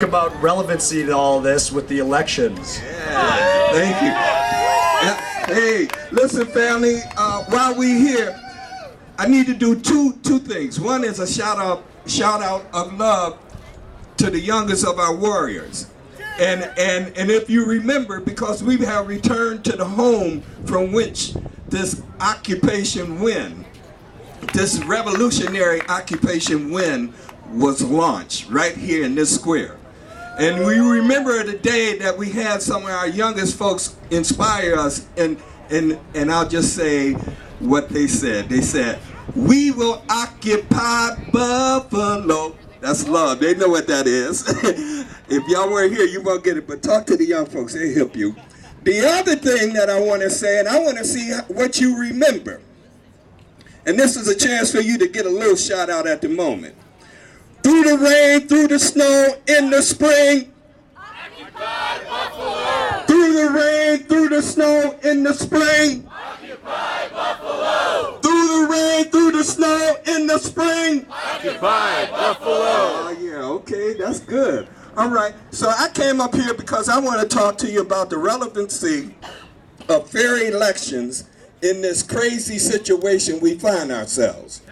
About relevancy to all this with the elections. Yeah, thank you. Hey, listen, family. While we here, I need to do two things. One is a shout out of love to the youngest of our warriors. And if you remember, because we have returned to the home from which this occupation win, this revolutionary occupation win was launched right here in this square. And we remember the day that we had some of our youngest folks inspire us, and I'll just say what they said. They said, "We will occupy Buffalo." That's love. They know what that is. If y'all weren't here, you won't get it, but talk to the young folks. They'll help you. The other thing that I want to say, and I want to see what you remember. And this is a chance for you to get a little shout out at the moment. Through the rain, through the snow, in the spring. Occupy Buffalo! Through the rain, through the snow, in the spring. Occupy Buffalo! Through the rain, through the snow, in the spring. Occupy Buffalo! Oh yeah, okay, that's good. All right, so I came up here because I want to talk to you about the relevancy of fair elections in this crazy situation we find ourselves.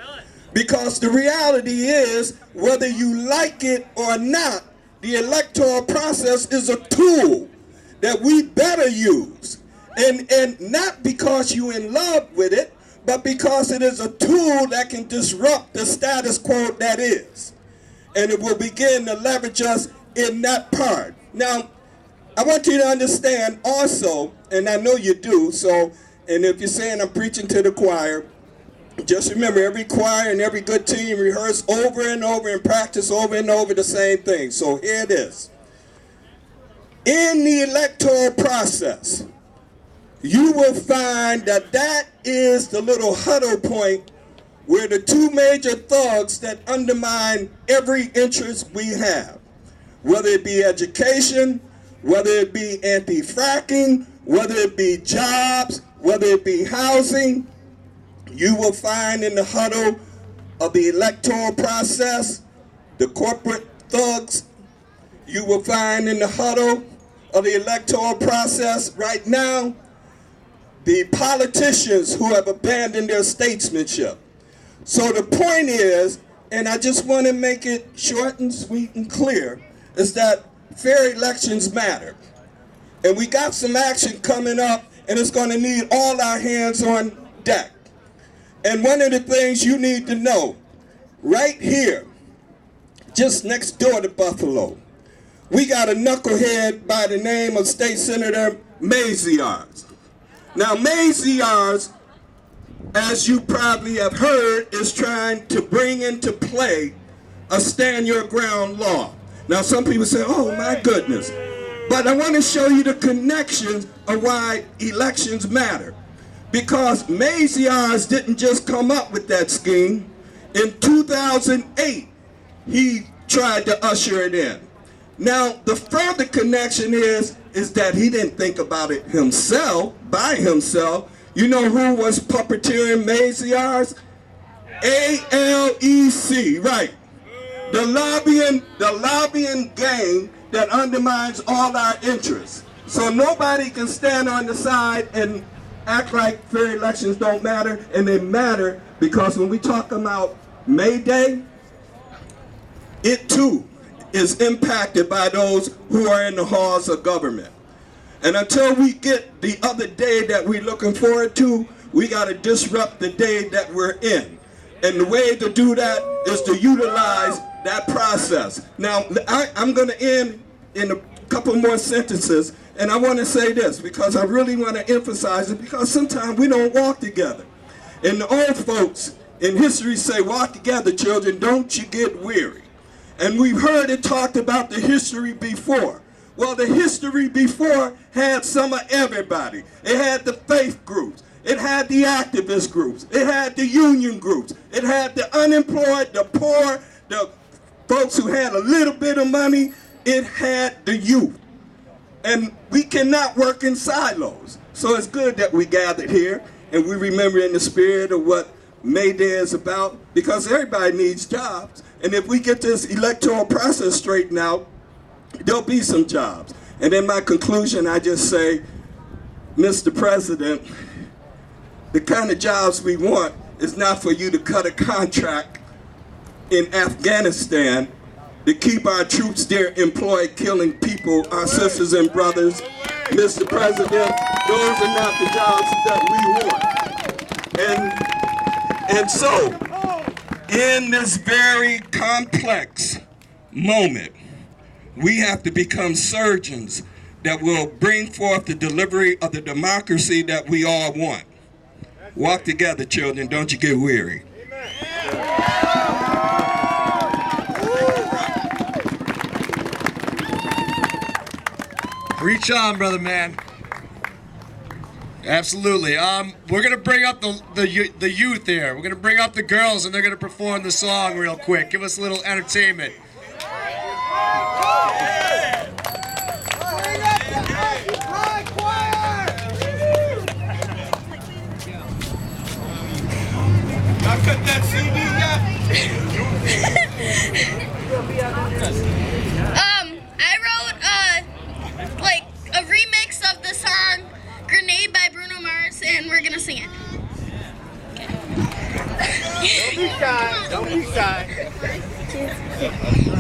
Because the reality is, whether you like it or not, the electoral process is a tool that we better use. And not because you're in love with it, but because it is a tool that can disrupt the status quo that is. And it will begin to leverage us in that part. Now, I want you to understand also, and I know you do, and if you're saying I'm preaching to the choir, just remember, every choir and every good team rehearse over and over and practice over and over the same thing. So here it is. In the electoral process, you will find that that is the little huddle point where the two major thugs that undermine every interest we have, whether it be education, whether it be anti-fracking, whether it be jobs, whether it be housing, you will find in the huddle of the electoral process, the corporate thugs. You will find in the huddle of the electoral process right now, the politicians who have abandoned their statesmanship. So the point is, and I just want to make it short and sweet and clear, is that fair elections matter. And we got some action coming up, and it's going to need all our hands on deck. And one of the things you need to know, right here, just next door to Buffalo, we got a knucklehead by the name of State Senator Maziarz. Now, Maziarz, as you probably have heard, is trying to bring into play a stand your ground law. Now, some people say, oh my goodness. But I want to show you the connections of why elections matter. Because Maziarz didn't just come up with that scheme. In 2008, he tried to usher it in. Now, the further connection is that he didn't think about it himself, by himself. You know who was puppeteering Maziarz? ALEC, right. The lobbying gang that undermines all our interests. So nobody can stand on the side and act like fair elections don't matter, and they matter because when we talk about May Day, it too is impacted by those who are in the halls of government. And until we get the other day that we're looking forward to, we got to disrupt the day that we're in. And the way to do that is to utilize that process. Now, I'm going to end in a couple more sentences, and I want to say this because I really want to emphasize it, because sometimes we don't walk together. And the old folks in history say, walk together, children, don't you get weary. And we've heard it talked about the history before. Well, the history before had some of everybody. It had the faith groups. It had the activist groups. It had the union groups. It had the unemployed, the poor, the folks who had a little bit of money. It had the youth. And we cannot work in silos. So it's good that we gathered here and we remember in the spirit of what May Day is about, because everybody needs jobs. And if we get this electoral process straightened out, there'll be some jobs. And in my conclusion, I just say, Mr. President, the kind of jobs we want is not for you to cut a contract in Afghanistan to keep our troops there employed, killing people, our sisters and brothers. Mr. President, those are not the jobs that we want. And so, in this very complex moment, we have to become surgeons that will bring forth the delivery of the democracy that we all want. Walk together, children, don't you get weary. Reach on, brother man. Absolutely. We're gonna bring up the youth here. We're gonna bring up the girls, and they're gonna perform the song real quick. Give us a little entertainment. Y'all cut that CD yet? I wrote like a remix of the song "Grenade" by Bruno Mars, and we're gonna sing it. Don't be shy. Don't be shy.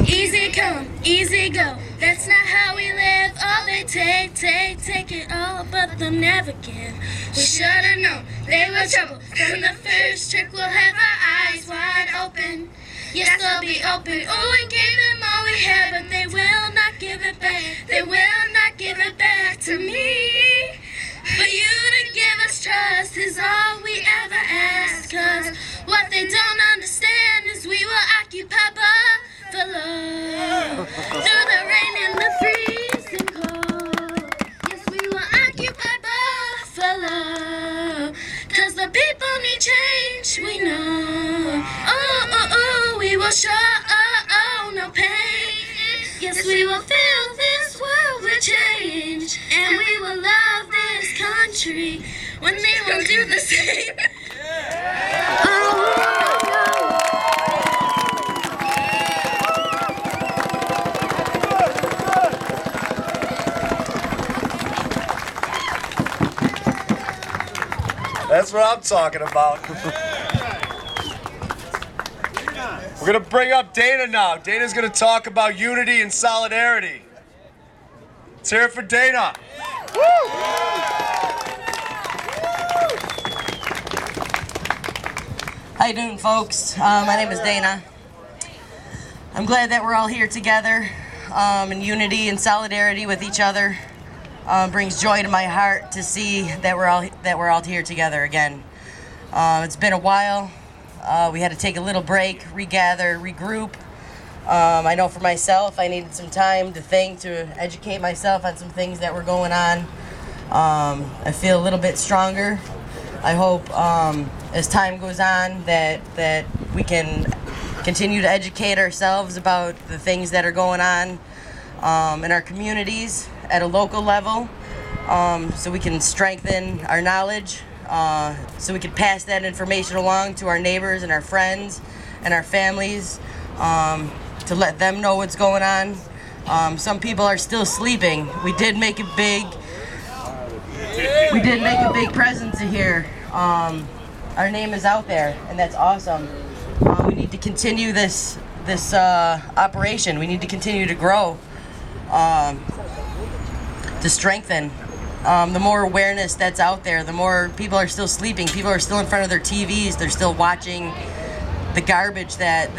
Easy come, easy go. That's not how we live. All they take it all, but they'll never give. We should've known they were trouble. From the first trick, we'll have our eyes wide open. Yes, they'll be open. Oh, we gave them all we had, but they will not give it back. They will not give it back to me. For you to give us trust is all we ever ask. 'Cause what they don't understand is we will occupy Buffalo. Through the rain and the freezing cold. Yes, we will occupy Buffalo. 'Cause the people need change, we know. Oh, we will show no pain. Yes, we will fill this world with change. And we will love this country when they will do the same. That's what I'm talking about. We're gonna bring up Dana now. Dana's gonna talk about unity and solidarity. Let's hear it for Dana. How you doing, folks? My name is Dana. I'm glad that we're all here together in unity and solidarity with each other. Brings joy to my heart to see that we're all here together again. It's been a while. We had to take a little break, regather, regroup. I know for myself, I needed some time to think, to educate myself on some things that were going on. I feel a little bit stronger. I hope as time goes on that we can continue to educate ourselves about the things that are going on in our communities at a local level, so we can strengthen our knowledge, so we can pass that information along to our neighbors and our friends and our families, to let them know what's going on. Some people are still sleeping. We did make a big presence here. Our name is out there, and that's awesome. We need to continue this operation. We need to continue to grow, to strengthen. The more awareness that's out there, the more people are still sleeping. People are still in front of their TVs. They're still watching the garbage that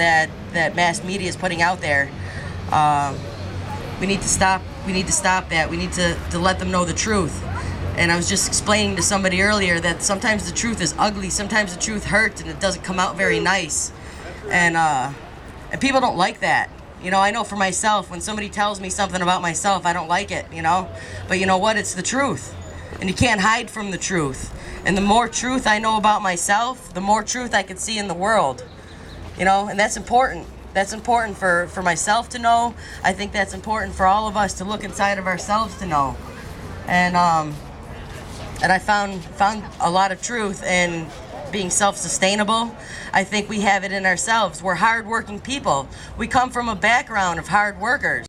mass media is putting out there. We need to stop. We need to stop that. We need to let them know the truth. And I was just explaining to somebody earlier that sometimes the truth is ugly. Sometimes the truth hurts, and it doesn't come out very nice. And people don't like that. You know, I know for myself, when somebody tells me something about myself, I don't like it, you know? But you know what? It's the truth. And you can't hide from the truth. And the more truth I know about myself, the more truth I can see in the world. You know, and that's important. That's important for myself to know. I think that's important for all of us to look inside of ourselves to know. And I found a lot of truth in being self-sustainable. I think we have it in ourselves. We're hard-working people. We come from a background of hard workers.